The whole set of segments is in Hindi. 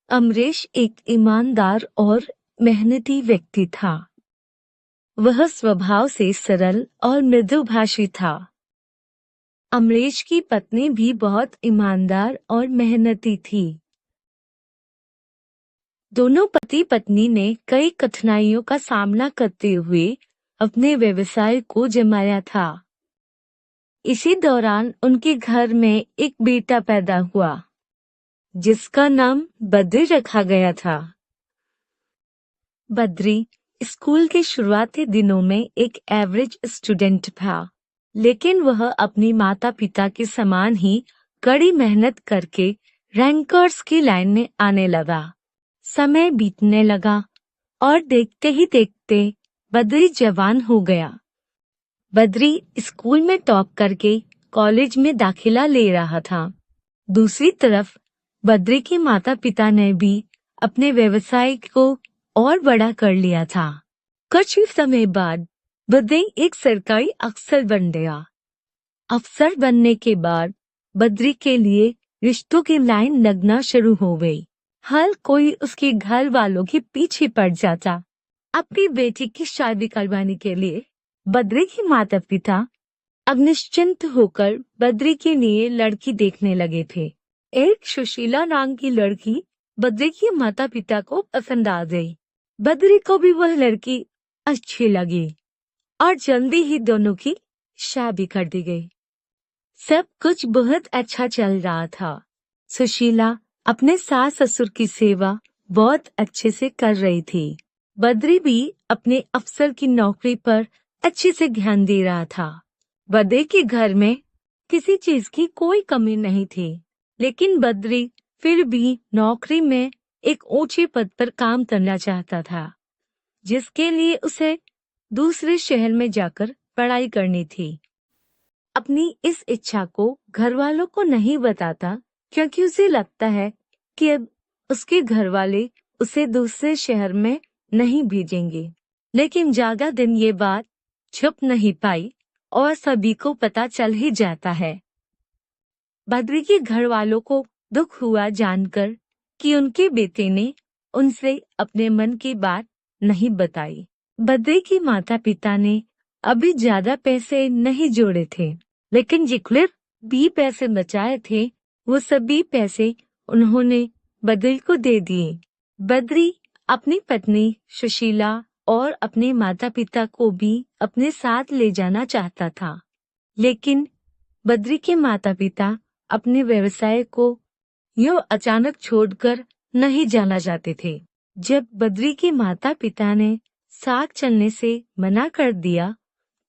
अमरीश एक ईमानदार और मेहनती व्यक्ति था। वह स्वभाव से सरल और मृदुभाषी था। अमरीश की पत्नी भी बहुत ईमानदार और मेहनती थी। दोनों पति पत्नी ने कई कठिनाइयों का सामना करते हुए अपने व्यवसाय को जमाया था। इसी दौरान उनके घर में एक बेटा पैदा हुआ, जिसका नाम बद्री रखा गया था। बद्री स्कूल के शुरुआती दिनों में एक एवरेज स्टूडेंट था, लेकिन वह अपनी माता पिता के समान ही कड़ी मेहनत करके रैंकर्स की लाइन में आने लगा। समय बीतने लगा और देखते ही देखते बद्री जवान हो गया। बद्री स्कूल में टॉप करके कॉलेज में दाखिला ले रहा था। दूसरी तरफ बद्री के माता पिता ने भी अपने व्यवसाय को और बड़ा कर लिया था। कुछ ही समय बाद बद्री एक सरकारी अफसर बन गया। अफसर बनने के बाद बद्री के लिए रिश्तों की लाइन लगना शुरू हो गई। हर कोई उसके घर वालों के पीछे पड़ जाता। अपनी बेटी की शादी करवाने के लिए बद्री के माता पिता अब निश्चिंत होकर बद्री के लिए लड़की देखने लगे थे। एक सुशीला नाम की लड़की बद्री के माता पिता को पसंद आ गई। बद्री को भी वह लड़की अच्छी लगी और जल्दी ही दोनों की शादी कर दी गई। सब कुछ बहुत अच्छा चल रहा था। सुशीला अपने सास ससुर की सेवा बहुत अच्छे से कर रही थी। बद्री भी अपने अफसर की नौकरी पर अच्छे से ध्यान दे रहा था। बद्री के घर में किसी चीज की कोई कमी नहीं थी, लेकिन बद्री फिर भी नौकरी में एक ऊंचे पद पर काम करना चाहता था, जिसके लिए उसे दूसरे शहर में जाकर पढ़ाई करनी थी। अपनी इस इच्छा को घर वालों को नहीं बताता, क्योंकि उसे लगता है कि अब उसके घर वाले उसे दूसरे शहर में नहीं भेजेंगे। लेकिन ज्यादा दिन ये बात छुप नहीं पाई और सभी को पता चल ही जाता है। बद्री के घर वालों को दुख हुआ जानकर कि उनके बेटे ने उनसे अपने मन की बात नहीं बताई। बद्री के माता पिता ने अभी ज्यादा पैसे नहीं जोड़े थे, लेकिन जितने भी पैसे बचाए थे वो सभी पैसे उन्होंने बद्री को दे दिए। बद्री अपनी पत्नी सुशीला और अपने माता पिता को भी अपने साथ ले जाना चाहता था, लेकिन बद्री के माता पिता अपने व्यवसाय को यूं अचानक छोड़कर नहीं जाना चाहते थे। जब बद्री के माता पिता ने साथ चलने से मना कर दिया,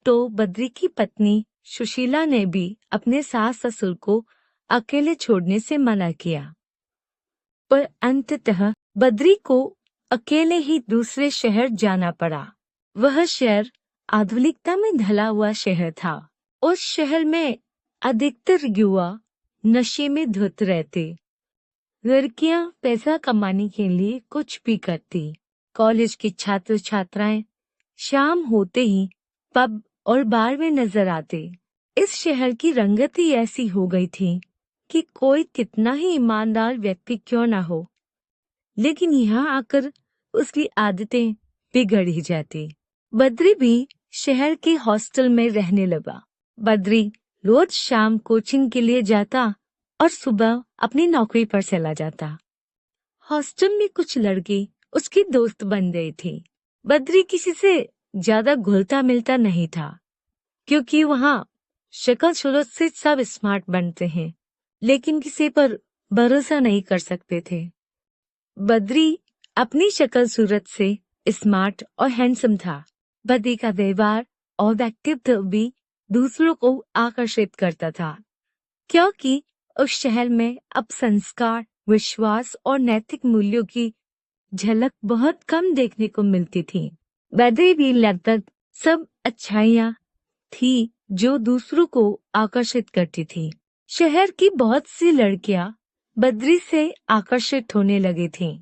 तो बद्री की पत्नी सुशीला ने भी अपने सास ससुर को अकेले छोड़ने से मना किया। पर अंततः बद्री को अकेले ही दूसरे शहर जाना पड़ा। वह शहर आधुनिकता में ढला हुआ शहर था। उस शहर में अधिकतर युवा नशे में धुत रहते। लड़कियां पैसा कमाने के लिए कुछ भी करती। कॉलेज के छात्र छात्राएं शाम होते ही पब और बार में नजर आते। इस शहर की रंगत ही ऐसी हो गई थी कि कोई कितना ही ईमानदार व्यक्ति क्यों न हो, लेकिन यहाँ आकर उसकी आदतें बिगड़ ही जाती। बद्री भी शहर के हॉस्टल में रहने लगा। बद्री रोज शाम कोचिंग के लिए जाता और सुबह अपनी नौकरी पर चला जाता। हॉस्टल में कुछ लड़के उसकी दोस्त बन गई थी। बद्री किसी से ज्यादा घुलता मिलता नहीं था, क्योंकि वहाँ शक्ल सूरत से सब स्मार्ट बनते हैं, लेकिन किसी पर भरोसा नहीं कर सकते थे। बद्री अपनी शक्ल सूरत से स्मार्ट और हैंडसम था। बद्री का व्यवहार और व्यक्तित्व भी दूसरों को आकर्षित करता था, क्योंकि उस शहर में अब संस्कार, विश्वास और नैतिक मूल्यों की झलक बहुत कम देखने को मिलती थी। बद्री भी लगभग सब अच्छाइयाँ थी जो दूसरों को आकर्षित करती थी। शहर की बहुत सी लड़कियां बद्री से आकर्षित होने लगी थीं।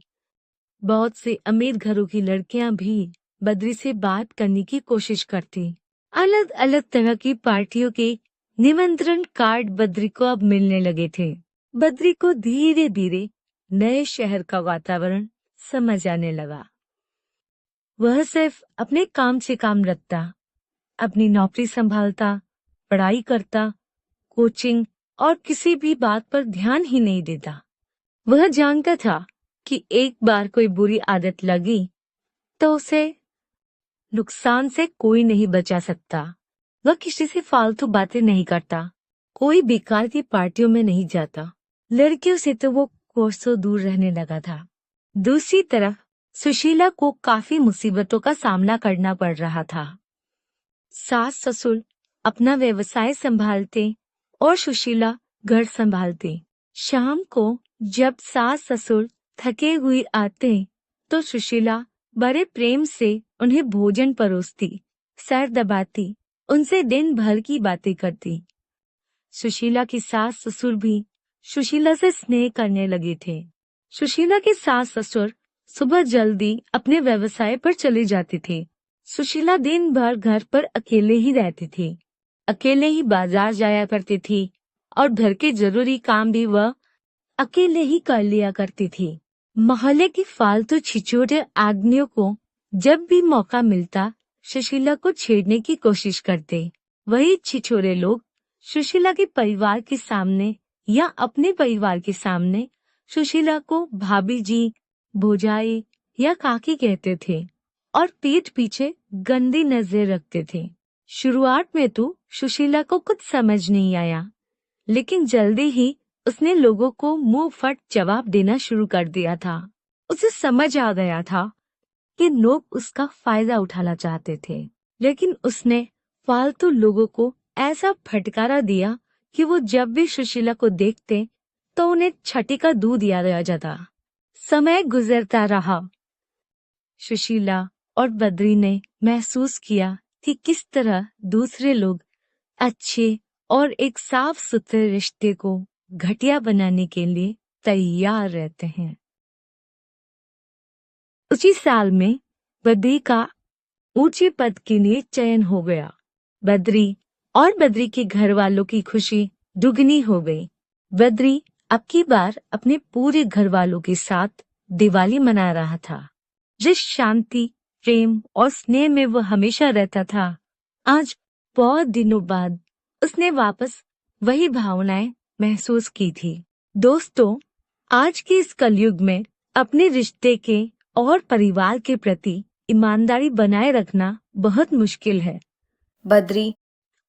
बहुत से अमीर घरों की लड़कियां भी बद्री से बात करने की कोशिश करती। अलग अलग तरह की पार्टियों के निमंत्रण कार्ड बद्री को अब मिलने लगे थे। बद्री को धीरे धीरे नए शहर का वातावरण समझ आने लगा। वह सिर्फ अपने काम से काम रखता, अपनी नौकरी संभालता, पढ़ाई करता, कोचिंग और किसी भी बात पर ध्यान ही नहीं देता। वह जानता था कि एक बार कोई बुरी आदत लगी तो उसे नुकसान से कोई नहीं बचा सकता। वह किसी से फालतू बातें नहीं करता, कोई बेकार की पार्टियों में नहीं जाता। लड़कियों से तो वो कोसों दूर रहने लगा था। दूसरी तरफ सुशीला को काफी मुसीबतों का सामना करना पड़ रहा था। सास ससुर अपना व्यवसाय संभालते और सुशीला घर संभालती। शाम को जब सास ससुर थके हुए आते तो सुशीला बड़े प्रेम से उन्हें भोजन परोसती, सर दबाती, उनसे दिन भर की बातें करती। सुशीला की सास ससुर भी सुशीला से स्नेह करने लगे थे। सुशीला के सास ससुर सुबह जल्दी अपने व्यवसाय पर चले जाते थे। सुशीला दिन भर घर पर अकेले ही रहती थी, अकेले ही बाजार जाया करती थी और घर के जरूरी काम भी वह अकेले ही कर लिया करती थी। मोहल्ले की फालतू छिछोरे आदमियों को जब भी मौका मिलता सुशीला को छेड़ने की कोशिश करते। वही छिछोरे लोग सुशीला के परिवार के सामने या अपने परिवार के सामने सुशीला को भाभी जी, भौजाई या काकी कहते थे और पीठ पीछे गंदी नजर रखते थे। शुरुआत में तो सुशीला को कुछ समझ नहीं आया, लेकिन जल्दी ही उसने लोगों को मुंह फट जवाब देना शुरू कर दिया था। उसे समझ आ गया था कि लोग उसका फायदा उठाना चाहते थे, लेकिन उसने फालतू लोगों को ऐसा फटकारा दिया कि वो जब भी सुशीला को देखते तो उन्हें छठी का दूध याद आ जाता। समय गुजरता रहा। सुशीला और बद्री ने महसूस किया कि किस तरह दूसरे लोग अच्छे और एक साफ सुथरे रिश्ते को घटिया बनाने के लिए तैयार रहते हैं। उसी साल में बद्री का ऊंचे पद के लिए चयन हो गया। बद्री और बद्री के घर वालों की खुशी दुगनी हो गई। बद्री अब की बार अपने पूरे घर वालों के साथ दिवाली मना रहा था। जिस शांति, प्रेम और स्नेह में वो हमेशा रहता था, आज बहुत दिनों बाद उसने वापस वही भावनाएं महसूस की थी। दोस्तों, आज के इस कलयुग में अपने रिश्ते के और परिवार के प्रति ईमानदारी बनाए रखना बहुत मुश्किल है। बद्री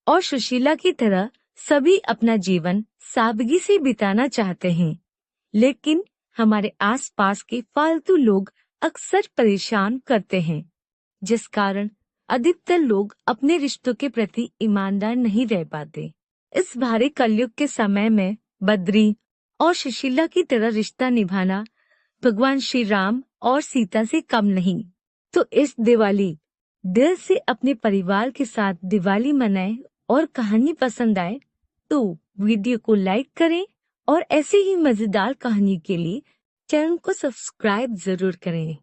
और सुशीला की तरह सभी अपना जीवन सादगी से बिताना चाहते हैं, लेकिन हमारे आसपास के फालतू लोग अक्सर परेशान करते हैं, जिस कारण अधिकतर लोग अपने रिश्तों के प्रति ईमानदार नहीं रह पाते। इस भारी कलयुग के समय में बद्री और सुशीला की तरह रिश्ता निभाना भगवान श्री राम और सीता से कम नहीं। तो इस दिवाली दिल से अपने परिवार के साथ दिवाली मनाएं और कहानी पसंद आए तो वीडियो को लाइक करें और ऐसे ही मजेदार कहानी के लिए चैनल को सब्सक्राइब जरूर करें।